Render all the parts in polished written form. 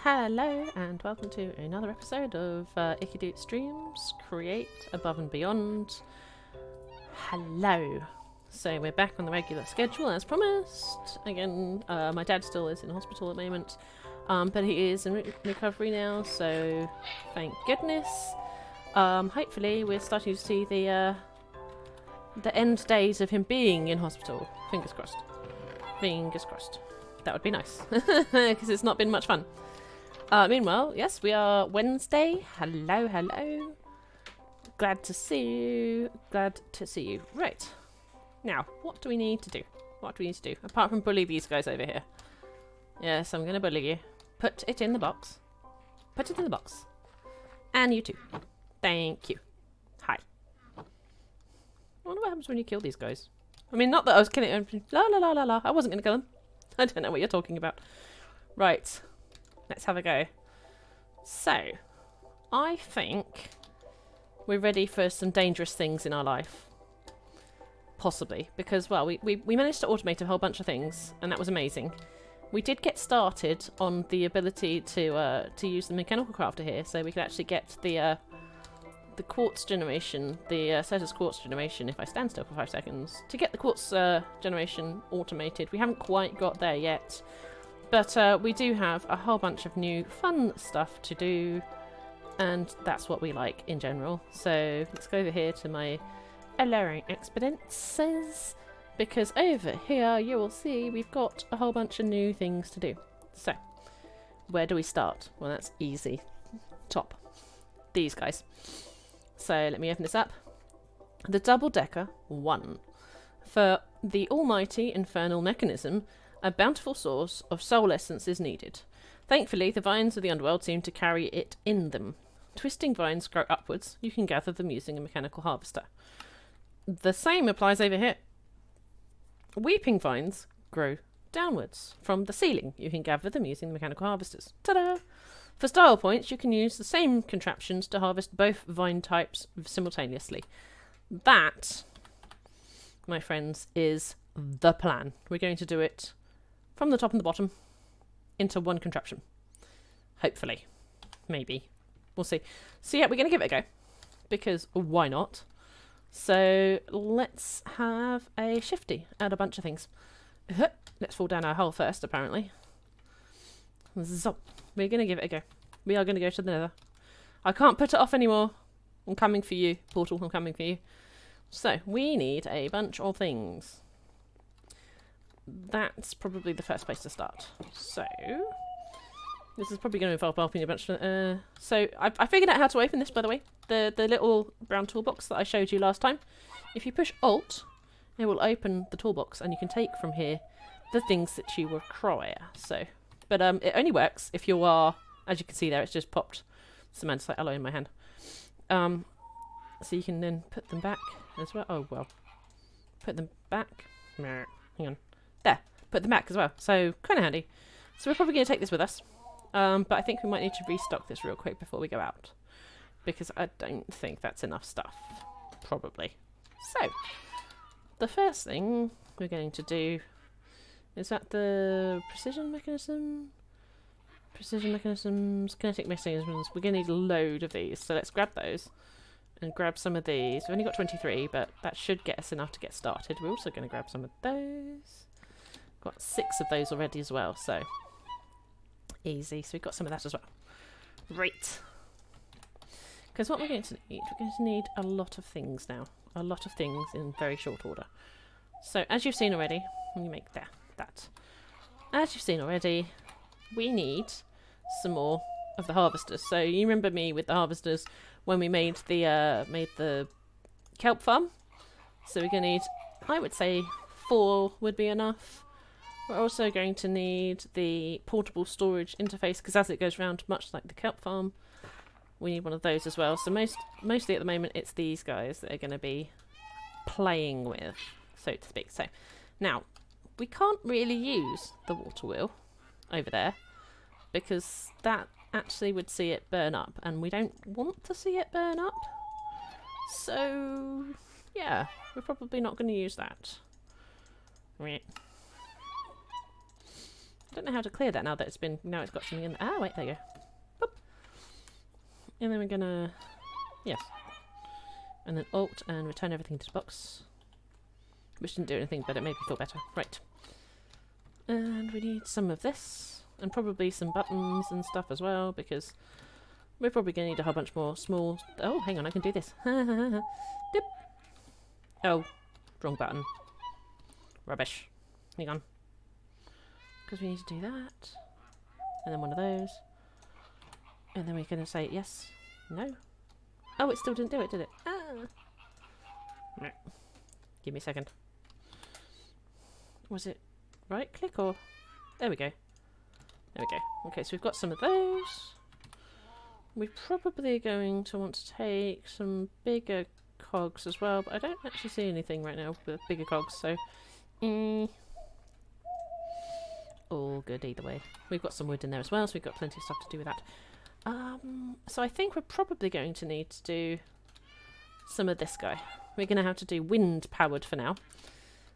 hello and welcome to another episode of IkkyDoot Streams Create Above and Beyond. Hello. So we're back on the regular schedule as promised. Again, my dad still is in hospital at the moment, but he is in recovery now, so thank goodness. Hopefully we're starting to see the end days of him being in hospital. Fingers crossed. Fingers crossed. That would be nice, because it's not been much fun. Meanwhile, yes, we are Wednesday. Hello, hello. Glad to see you. Glad to see you. Right. Now, what do we need to do? What do we need to do? Apart from bully these guys over here. Yes, I'm going to bully you. Put it in the box. Put it in the box. And you too. Thank you. Hi. I wonder what happens when you kill these guys. I mean, not that I was killing them. La la la la la. I wasn't going to kill them. I don't know what you're talking about. Right. Let's have a go. So, I think we're ready for some dangerous things in our life. Possibly. Because, well, we managed to automate a whole bunch of things, and that was amazing. We did get started on the ability to use the mechanical crafter here, so we could actually get the quartz generation, the Cetus quartz generation, if I stand still for 5 seconds, to get the quartz generation automated. We haven't quite got there yet, but we do have a whole bunch of new fun stuff to do, and that's what we like in general. So let's go over here to my alluring experiences, because over here you will see we've got a whole bunch of new things to do. So where do we start? Well, that's easy. Top. These guys. So let me open this up. The double-decker 1. For the almighty infernal mechanism, a bountiful source of soul essence is needed. Thankfully, the vines of the underworld seem to carry it in them. Twisting vines grow upwards. You can gather them using a mechanical harvester. The same applies over here. Weeping vines grow downwards from the ceiling. You can gather them using the mechanical harvesters. Ta-da! For style points, you can use the same contraptions to harvest both vine types simultaneously. That, my friends, is the plan. We're going to do it from the top and the bottom into one contraption. Hopefully. Maybe. We'll see. So yeah, we're going to give it a go. Because why not? So let's have a shifty. Add a bunch of things. Let's fall down our hole first, apparently. Zop. We're going to give it a go. We are going to go to the nether. I can't put it off anymore. I'm coming for you, portal. I'm coming for you. So, we need a bunch of things. That's probably the first place to start. So, this is probably going to involve opening a bunch of... so, I figured out how to open this, by the way. The little brown toolbox that I showed you last time. If you push Alt, it will open the toolbox, and you can take from here the things that you require. So... But it only works if you are, as you can see there, it's just popped some andesite alloy in my hand. So you can then put them back as well. Oh, well. Put them back. Hang on. There. Put them back as well. So, kind of handy. So we're probably going to take this with us. But I think we might need to restock this real quick before we go out. Because I don't think that's enough stuff. Probably. So, the first thing we're going to do... Is that the precision mechanism? Precision mechanisms, kinetic mechanisms. We're going to need a load of these. So let's grab those and grab some of these. We've only got 23, but that should get us enough to get started. We're also going to grab some of those. Got 6 of those already as well, so easy. So we've got some of that as well. Right. Because what we're going to need a lot of things now. A lot of things in very short order. So as you've seen already, let me make that. As you've seen already, we need some more of the harvesters. So you remember me with the harvesters when we made the kelp farm. So we're going to need, I would say, 4 would be enough. We're also going to need the portable storage interface, because as it goes around, much like the kelp farm, we need one of those as well. So mostly at the moment, it's these guys that are going to be playing with, so to speak. So now, we can't really use the water wheel over there because that actually would see it burn up, and we don't want to see it burn up. So, yeah, we're probably not going to use that. Right. I don't know how to clear that now that it's been, now it's got something in there. Ah, wait, there you go. Boop. And then we're gonna, yes. And then Alt and return everything to the box. Which didn't do anything, but it made me feel better. Right. And we need some of this. And probably some buttons and stuff as well, because we're probably going to need a whole bunch more small... Oh, hang on, I can do this. Dip. Oh, wrong button. Rubbish. Hang on. Because we need to do that. And then one of those. And then we're going to say yes. No. Oh, it still didn't do it, did it? Ah. No. Give me a second. Was it right click or... There we go. There we go. Okay, so we've got some of those. We're probably going to want to take some bigger cogs as well, but I don't actually see anything right now with bigger cogs, so... all good either way. We've got some wood in there as well, so we've got plenty of stuff to do with that. So I think we're probably going to need to do some of this guy. We're going to have to do wind-powered for now,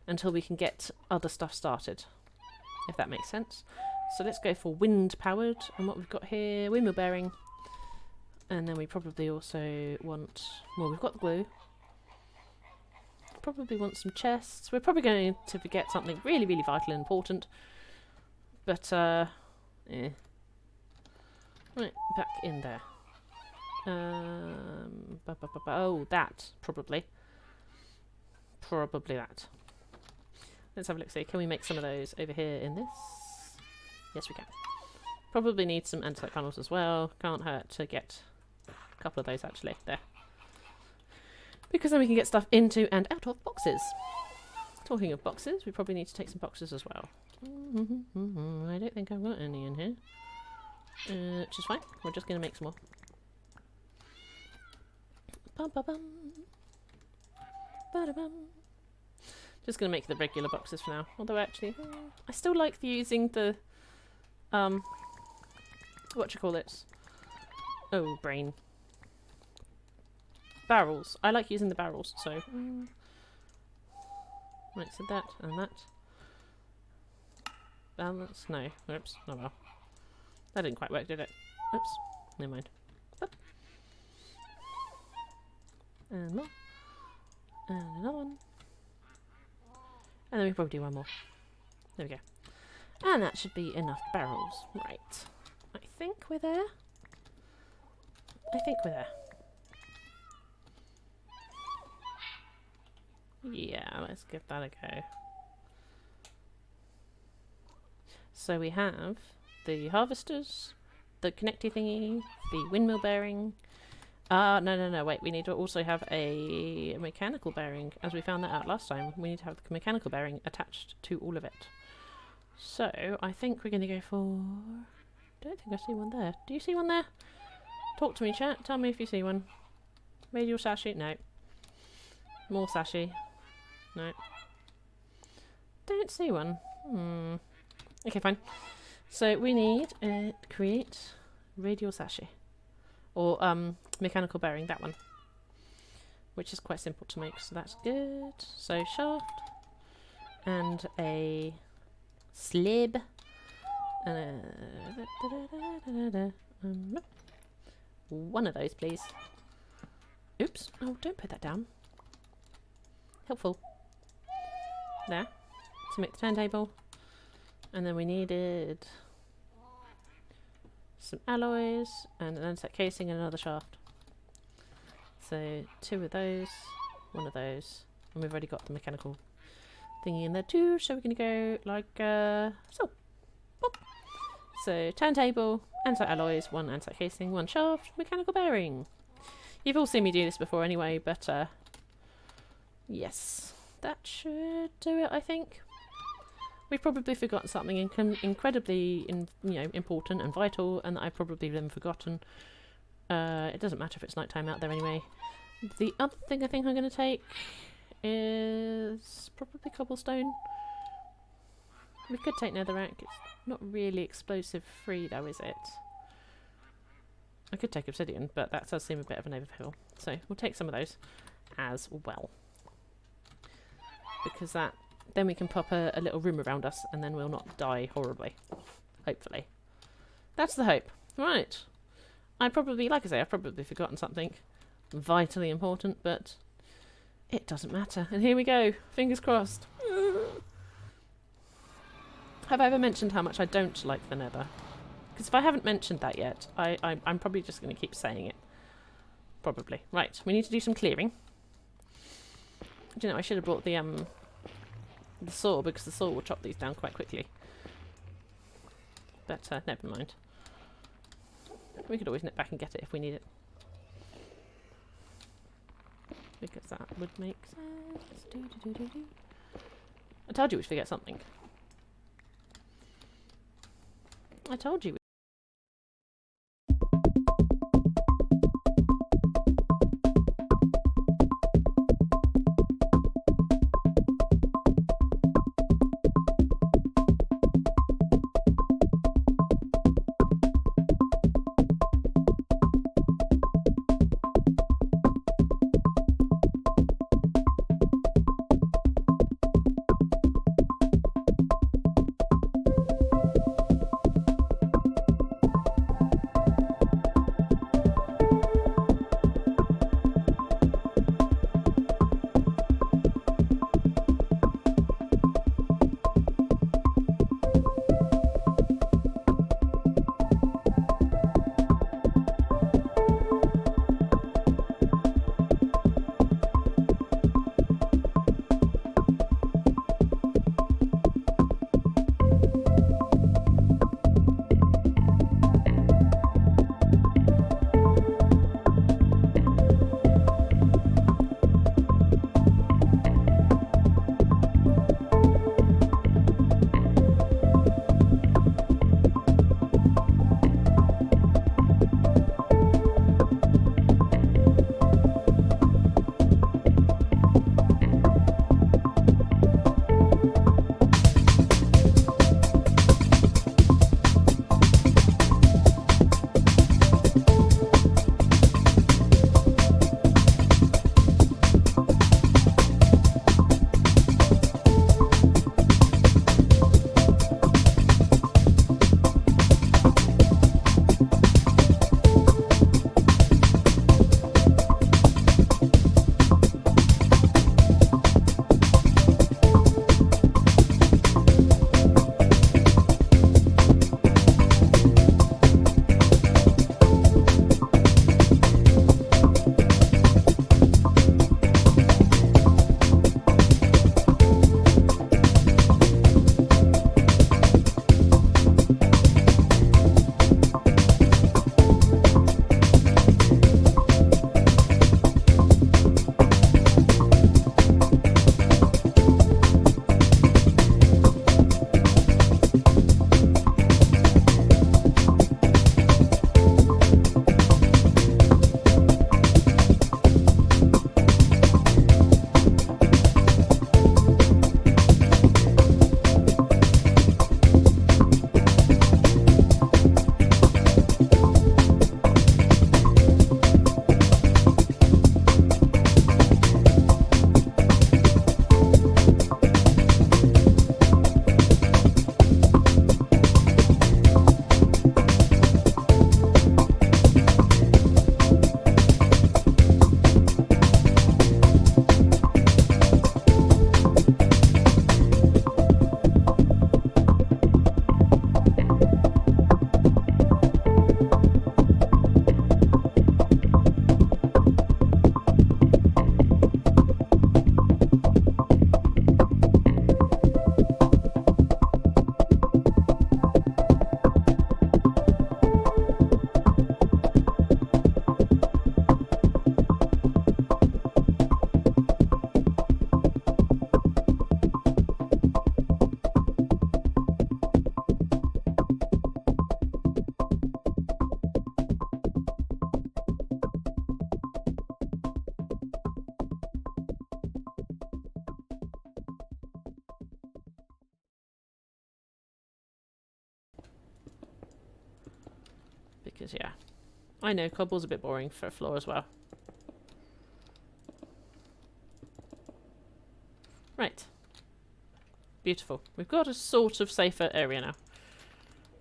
until we can get other stuff started, if that makes sense. So let's go for wind-powered, and what we've got here, windmill bearing, and then we probably also want, well, we've got the glue. Probably want some chests. We're probably going to forget something really, really vital and important, but, Right, back in there. Oh, that, probably. Probably that. Let's have a look, see, can we make some of those over here in this? Yes, we can. Probably need some andesite panels as well. Can't hurt to get a couple of those, actually. There. Because then we can get stuff into and out of boxes. Talking of boxes, we probably need to take some boxes as well. I don't think I've got any in here. Which is fine. We're just going to make some more. Bum-ba-bum. Ba-da-bum. Just going to make the regular boxes for now. Although actually, I still like using the, whatchamacallit? Oh, brain. Barrels. I like using the barrels, so... Right, so that and that. Balance? No. Oops. Oh well. That didn't quite work, did it? Oops. Never mind. Up. And more. And another one. And then we probably do one more. There we go. And that should be enough barrels. Right. I think we're there. I think we're there. Yeah, let's give that a go. So we have the harvesters, the connecty thingy, the windmill bearing. No, wait, we need to also have a mechanical bearing, as we found that out last time. We need to have the mechanical bearing attached to all of it. So, I think we're going to go for... don't think I see one there. Do you see one there? Talk to me, chat. Tell me if you see one. Radial sashi? No. More sashi? No. Don't see one. Okay, fine. So, we need create radial sashi. Or mechanical bearing, that one. Which is quite simple to make, so that's good. So shaft. And a slib. And one of those, please. Oops. Oh, don't put that down. Helpful. There. To make the turntable. And then we needed... some alloys and an andesite casing and another shaft. So 2 of those, 1 of those, and we've already got the mechanical thingy in there too, so we're going to go like so. Boop. So turntable, andesite alloys, 1 andesite casing, 1 shaft, mechanical bearing. You've all seen me do this before anyway, but yes, that should do it, I think. We've probably forgotten something incredibly important and vital, and that I've probably then forgotten. It doesn't matter if it's nighttime out there anyway. The other thing I think I'm going to take is probably cobblestone. We could take netherrack. It's not really explosive free though, is it? I could take obsidian, but that does seem a bit of an overkill. So we'll take some of those as well. Because that Then we can pop a little room around us, and then we'll not die horribly. Hopefully. That's the hope. Right. I've probably forgotten something vitally important, but it doesn't matter. And here we go. Fingers crossed. Have I ever mentioned how much I don't like the Nether? Because if I haven't mentioned that yet, I'm probably just going to keep saying it. Probably. Right, we need to do some clearing. Do you know, I should have brought the saw, because the saw will chop these down quite quickly. But never mind. We could always nip back and get it if we need it. Because that would make sense. I told you we'd forget something. I told you. Because, yeah. I know, cobble's a bit boring for a floor as well. Right. Beautiful. We've got a sort of safer area now.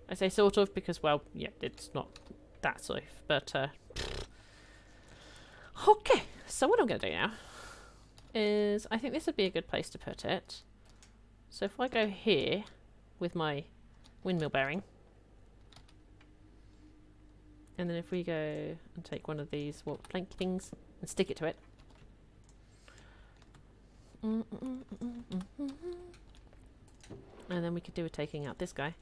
I say sort of because, well, yeah, it's not that safe, but, okay, so what I'm going to do now is, I think this would be a good place to put it. So if I go here with my windmill bearing, and then if we go and take one of these planky things and stick it to it. And then we could do with taking out this guy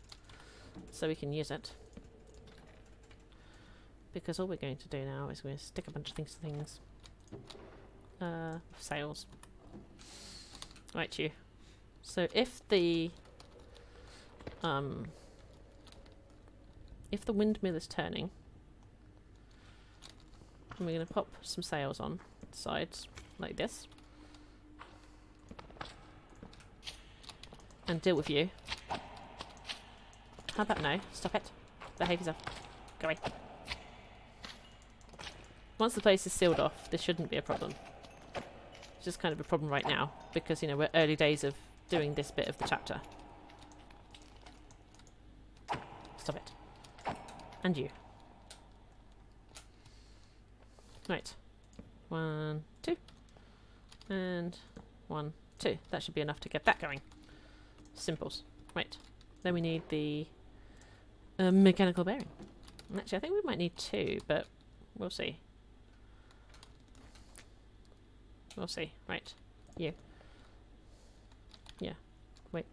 so we can use it. Because all we're going to do now is we're going to stick a bunch of things to things. Sails. Right, you. So if the windmill is turning, and we're going to pop some sails on the sides like this, and deal with you. How about no? Stop it. Behave yourself. Go away. Once the place is sealed off, this shouldn't be a problem. It's just kind of a problem right now because, you know, we're early days of doing this bit of the chapter. Stop it. And you. Right. 1, 2. And 1, 2. That should be enough to get that going. Simples. Right. Then we need the mechanical bearing. And actually, I think we might need 2, but we'll see. We'll see. Right. You. Yeah. Wait.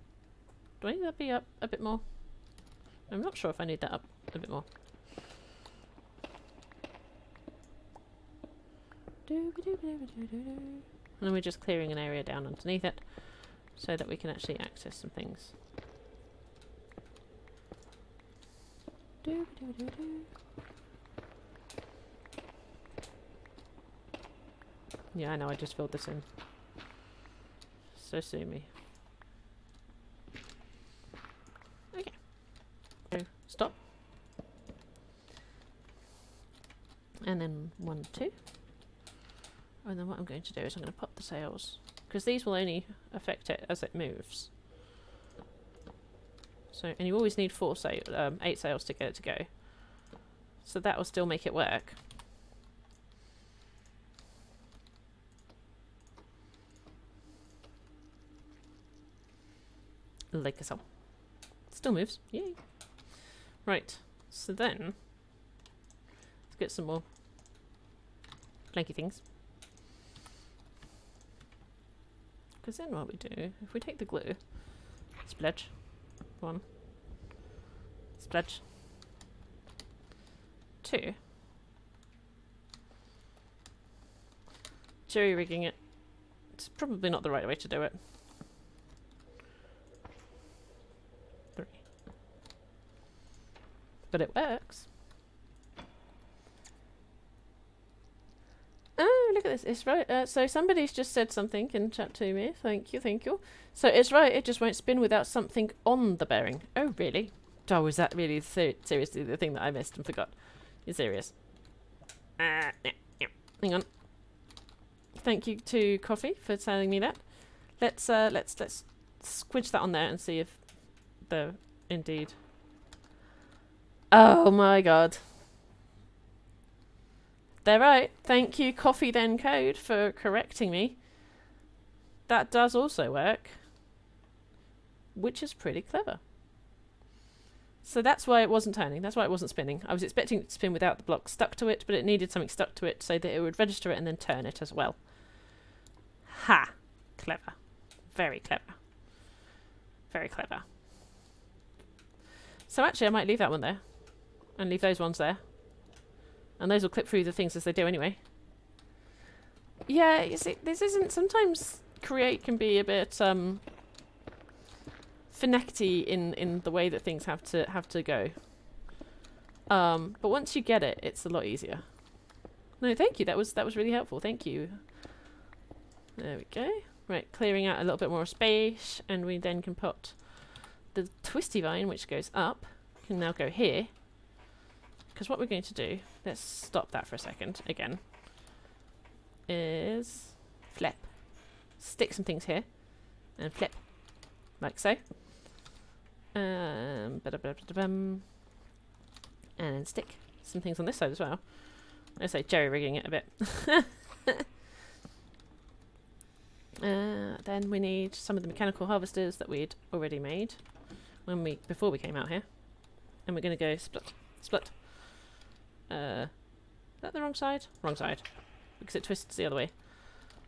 Do I need that to be up a bit more? I'm not sure if I need that up a bit more. And then we're just clearing an area down underneath it so that we can actually access some things. Yeah, I know, I just filled this in. So sue me. Okay. So, stop. And then 1, 2. And then what I'm going to do is I'm going to pop the sails, because these will only affect it as it moves. So, and you always need 8 sails to get it to go. So that will still make it work. Like so. Still moves. Yay. Right. So then, let's get some more planky things. Because then what we do, if we take the glue, splodge, 1, splodge, 2, jury rigging it. It's probably not the right way to do it. 3. But it works. Oh, look at this. It's right. So somebody's just said something in chat to me. Thank you, thank you. So it's right. It just won't spin without something on the bearing. Oh, really? Oh, is that really seriously the thing that I missed and forgot? You're serious? Yeah. Hang on. Thank you to Coffee for telling me that. Let's squidge that on there and see if the indeed. Oh my god. They're right. Thank you, Coffee Then Code, for correcting me. That does also work, which is pretty clever. So that's why it wasn't turning. That's why it wasn't spinning. I was expecting it to spin without the block stuck to it, but it needed something stuck to it so that it would register it and then turn it as well. Ha! Clever. Very clever. Very clever. So actually I might leave that one there. And leave those ones there. And those will clip through the things as they do anyway. Yeah, you see, this isn't... Sometimes Create can be a bit finicky in the way that things have to go. But once you get it, it's a lot easier. No, thank you. That was really helpful. Thank you. There we go. Right, clearing out a little bit more space, and we then can put the twisty vine, which goes up, can now go here. Because what we're going to do, let's stop that for a second again, is flip. Stick some things here, and flip. like so. And then stick some things on this side as well. I say jerry-rigging it a bit. Then we need some of the mechanical harvesters that we'd already made before we came out here. And we're going to go split, split. Is that the wrong side? Wrong side. Because it twists the other way.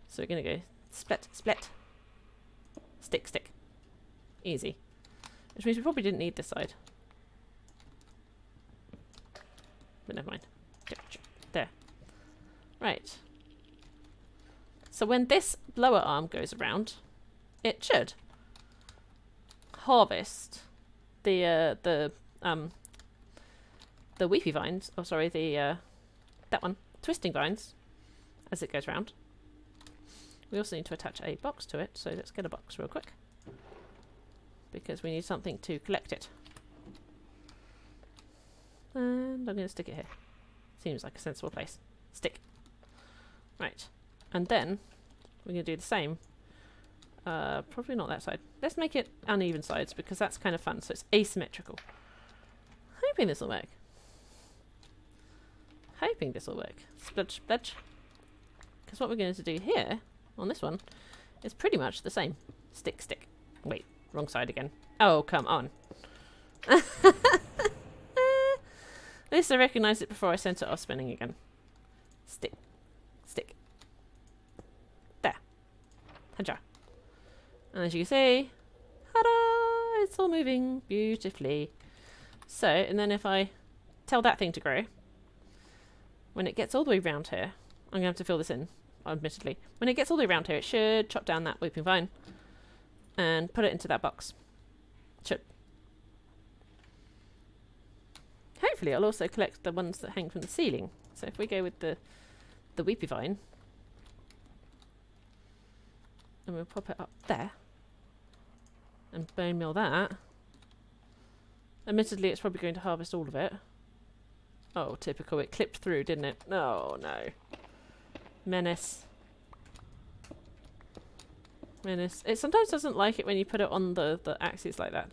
So we're going to go split, split. Stick, stick. Easy. Which means we probably didn't need this side. But never mind. There. Right. So when this lower arm goes around, it should harvest the weepy vines. Oh, sorry, that one, twisting vines, as it goes round. We also need to attach a box to it, so let's get a box real quick, because we need something to collect it. And I'm going to stick it here. Seems like a sensible place. Stick. Right. And then we're going to do the same. Probably not that side. Let's make it uneven sides, because that's kind of fun. So it's asymmetrical. Hoping this will work. Hoping this will work. Spludge, spludge. Because what we're going to do here, on this one, is pretty much the same. Stick, stick. Wait, wrong side again. Oh, come on. At least I recognised it before I sent it off spinning again. Stick. Stick. There. Haja. And as you can see, ta-da! It's all moving beautifully. So, and then if I tell that thing to grow, when it gets all the way round here, I'm going to have to fill this in, admittedly. When it gets all the way around here, it should chop down that weeping vine and put it into that box. Should. Hopefully it'll also collect the ones that hang from the ceiling. So if we go with the weepy vine, and we'll pop it up there, and bone meal that. Admittedly, it's probably going to harvest all of it. Oh, typical. It clipped through, didn't it? Oh, no. Menace. Menace. It sometimes doesn't like it when you put it on the axes like that.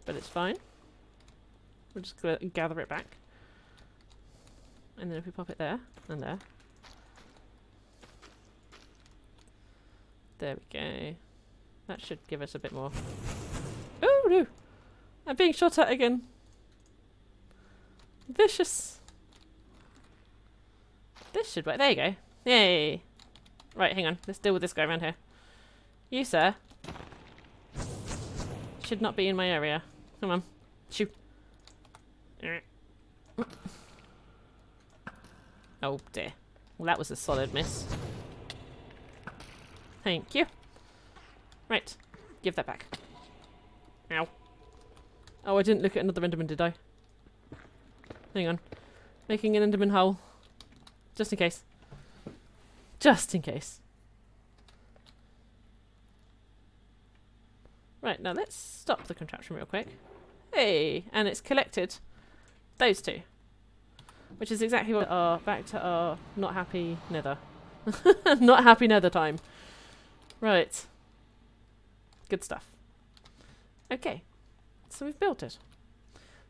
But it's fine. We'll just gather it back. And then if we pop it there, and there. There we go. That should give us a bit more. Oh, no! I'm being shot at again. Vicious. This should work. There you go. Yay! Right, hang on. Let's deal with this guy around here. You, sir, should not be in my area. Come on. Shoo. Oh, dear. Well, that was a solid miss. Thank you. Right. Give that back. Ow. Oh, I didn't look at another Enderman, did I? Hang on. Making an Enderman hole. Just in case. Just in case. Right, now let's stop the contraption real quick. Hey! And it's collected those two. Which is exactly what are back to our not happy nether. Not happy nether time. Right. Good stuff. Okay. So we've built it.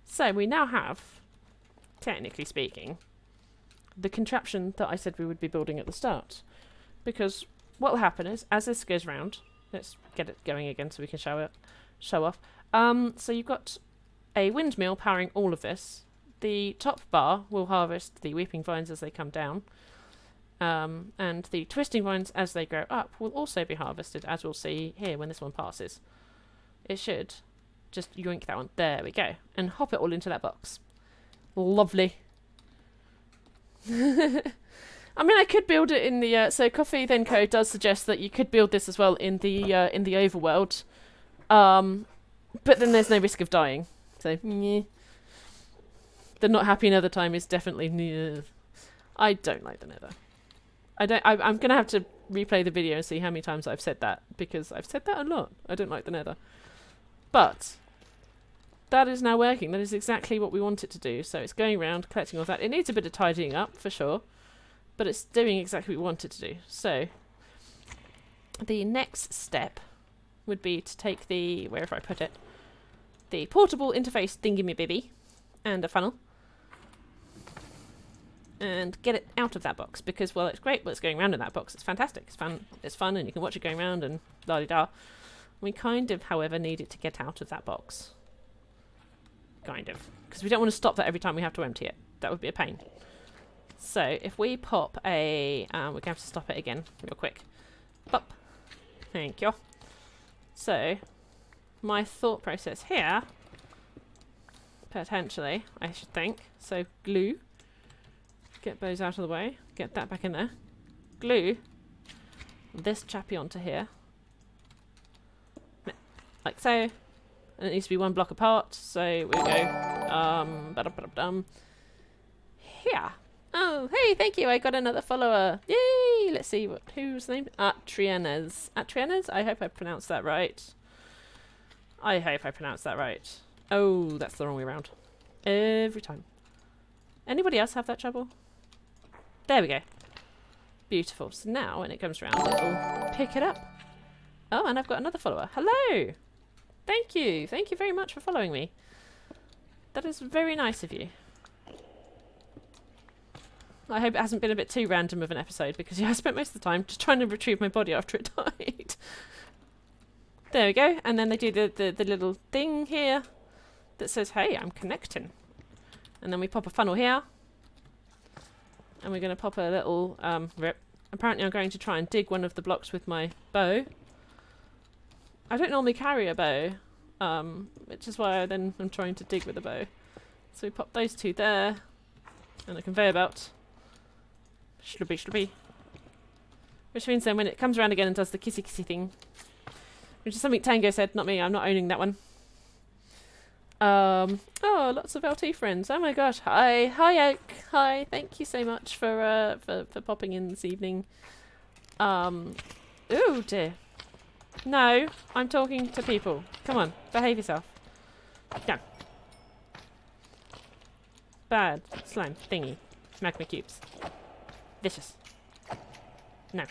So we now have, technically speaking, the contraption that I said we would be building at the start. Because what will happen is, as this goes round, let's get it going again so we can show off. So you've got a windmill powering all of this. The top bar will harvest the weeping vines as they come down. And the twisting vines as they grow up will also be harvested, as we'll see here when this one passes. It should just yoink that one. There we go. And hop it all into that box. Lovely. I mean, I could build it in the... so Coffee Then Co does suggest that you could build this as well in the overworld. But then there's no risk of dying. So, yeah. The not happy nether time is definitely... Yeah. I don't like the nether. I'm going to have to replay the video and see how many times I've said that. Because I've said that a lot. I don't like the nether. But... that is now working. That is exactly what we want it to do. So it's going around, collecting all that. It needs a bit of tidying up, for sure. But it's doing exactly what we want it to do. So, the next step would be to take the, wherever I put it, the portable interface thingy-me-bibby and a funnel and get it out of that box, because, well, it's great what's going around in that box. It's fantastic. It's fun, and you can watch it going around and la-di-da. We kind of, however, need it to get out of that box. Kind of. Because we don't want to stop that every time we have to empty it. That would be a pain. So, if we pop a... we're going to have to stop it again real quick. Pop. Thank you. So, my thought process here, potentially, I should think. So, glue. Get those out of the way. Get that back in there. Glue this chappy onto here. Like so. And it needs to be one block apart. So, we go... here. Oh, hey, thank you. I got another follower. Yay! Let's see who's the name. Atrienez. Atrienez? I hope I pronounced that right. I hope I pronounced that right. Oh, that's the wrong way around. Every time. Anybody else have that trouble? There we go. Beautiful. So now, when it comes around, it'll pick it up. Oh, and I've got another follower. Hello! Thank you. Thank you very much for following me. That is very nice of you. I hope it hasn't been a bit too random of an episode, because yeah, I spent most of the time just trying to retrieve my body after it died. There we go. And then they do the little thing here that says, hey, I'm connecting. And then we pop a funnel here. And we're going to pop a little rip. Apparently I'm going to try and dig one of the blocks with my bow. I don't normally carry a bow, which is why I'm trying to dig with a bow. So we pop those two there. And a conveyor belt. Shlubby, shlubby. Which means then when it comes around again and does the kissy kissy thing, which is something Tango said, not me, I'm not owning that one. Oh, lots of LT friends. Oh my gosh. Hi Oak. Hi. Thank you so much for popping in this evening. Ooh dear. No, I'm talking to people. Come on, behave yourself. No. Bad slime thingy. Magma cubes. Vicious. No.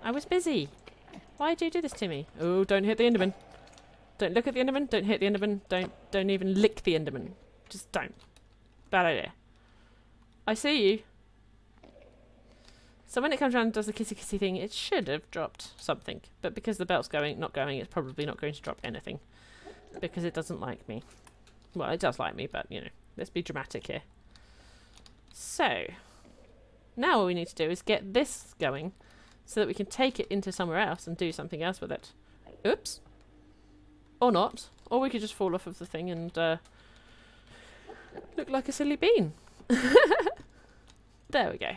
I was busy. Why do you do this to me? Oh, don't hit the Enderman. Don't look at the Enderman. Don't hit the Enderman. Don't even lick the Enderman. Just don't. Bad idea. I see you. So when it comes around and does the kissy kissy thing, it should have dropped something. But because the belt's not going, it's probably not going to drop anything. Because it doesn't like me. Well, it does like me, but, you know, let's be dramatic here. So, now what we need to do is get this going so that we can take it into somewhere else and do something else with it. Oops. Or not. Or we could just fall off of the thing and look like a silly bean. There we go.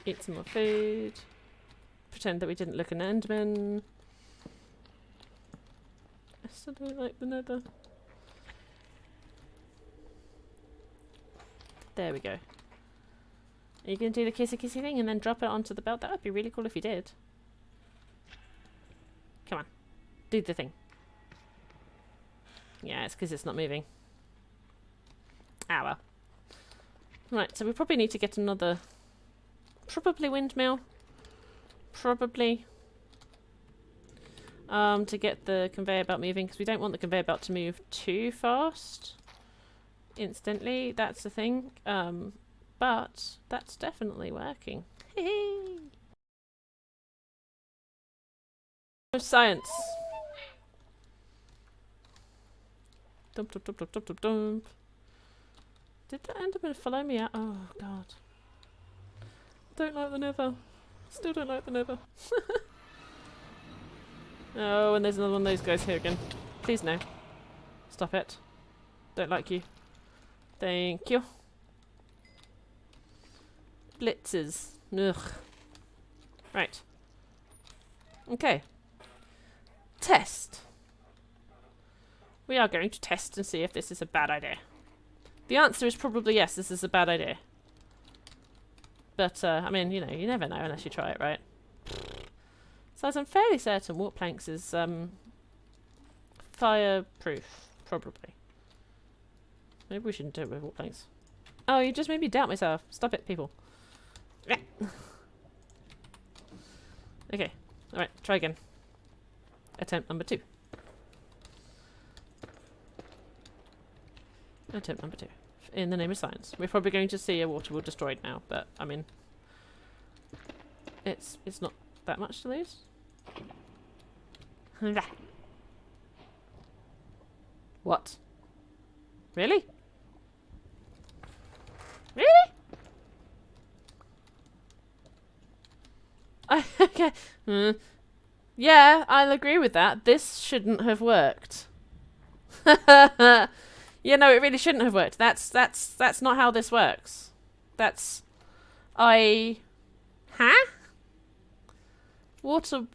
Eat some more food. Pretend that we didn't look an Enderman. I still don't like the nether. There we go. Are you going to do the kissy kissy thing and then drop it onto the belt? That would be really cool if you did. Come on. Do the thing. Yeah, it's because it's not moving. Ah, well. Right, so we probably need to get another... Probably windmill. Probably. To get the conveyor belt moving, because we don't want the conveyor belt to move too fast. Instantly, that's the thing. But that's definitely working. Science. Dump, dump, dump, dump, dump, dump, dump. Did the Enderman follow me out? Oh god. Don't like the nether. Still don't like the nether. Oh, and there's another one of those guys here again. Please no. Stop it. Don't like you. Thank you. Blitzers. Ugh. Right. Okay. Test. We are going to test and see if this is a bad idea. The answer is probably yes, this is a bad idea. But, I mean, you know, you never know unless you try it, right? So I'm fairly certain warp planks is, fireproof. Probably. Maybe we shouldn't do it with warp planks. Oh, you just made me doubt myself. Stop it, people. Okay. Alright, try again. Attempt number 2. Attempt number 2. In the name of science. We're probably going to see a water wheel destroyed now, but I mean, it's not that much to lose. What? Really? Really? Okay. Yeah, I'll agree with that. This shouldn't have worked. Yeah, no, it really shouldn't have worked. That's not how this works. Huh? Water,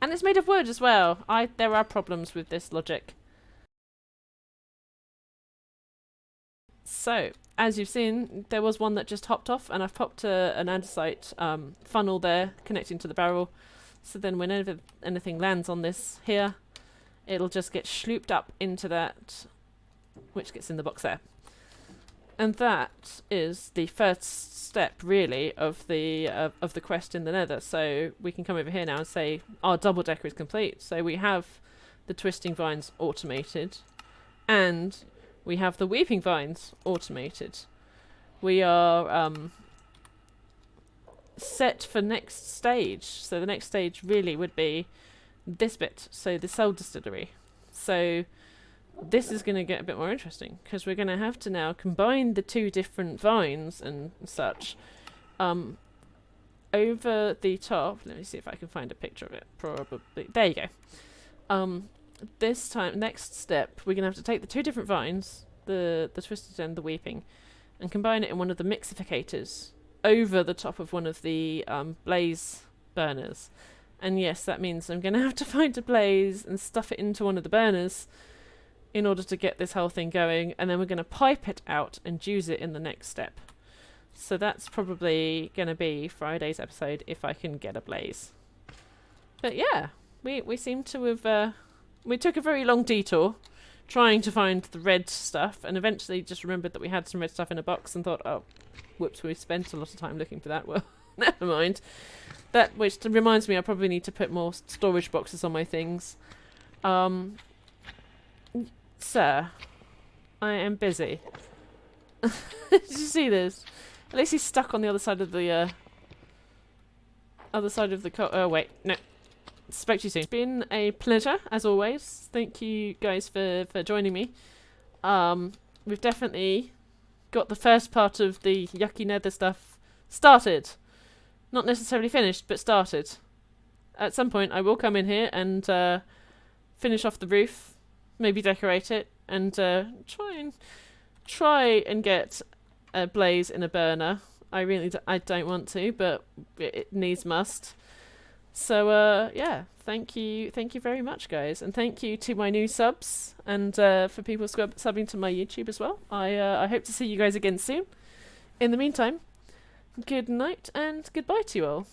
and it's made of wood as well. There are problems with this logic. So, as you've seen, there was one that just hopped off, and I've popped an andesite funnel there connecting to the barrel. So then whenever anything lands on this here, it'll just get slooped up into that, which gets in the box there. And that is the first step, really, of the quest in the Nether. So we can come over here now and say our double decker is complete. So we have the twisting vines automated, and we have the weeping vines automated. We are set for next stage. So the next stage really would be this bit, so the cell distillery. So this is going to get a bit more interesting, because we're going to have to now combine the two different vines and such over the top. Let me see if I can find a picture of it. Probably. There you go. This time, next step, we're going to have to take the two different vines, the twisted and the weeping, and combine it in one of the mixificators over the top of one of the blaze burners. And yes, that means I'm going to have to find a blaze and stuff it into one of the burners in order to get this whole thing going, and then we're going to pipe it out and use it in the next step. So that's probably going to be Friday's episode if I can get a blaze. But yeah, we seem to have... we took a very long detour trying to find the red stuff, and eventually just remembered that we had some red stuff in a box and thought, oh, whoops, we spent a lot of time looking for that. Well, never mind. That, which reminds me, I probably need to put more storage boxes on my things. Sir, I am busy. Did you see this? At least he's stuck on the other side of the oh wait, no. Speak to you soon. It's been a pleasure, as always. Thank you guys for joining me. We've definitely got the first part of the yucky nether stuff started. Not necessarily finished, but started. At some point, I will come in here and finish off the roof, maybe decorate it, and try and get a blaze in a burner. I don't want to, but it needs must. So yeah, thank you very much, guys, and thank you to my new subs, and for people subbing to my YouTube as well. I hope to see you guys again soon. In the meantime, good night and goodbye to you all.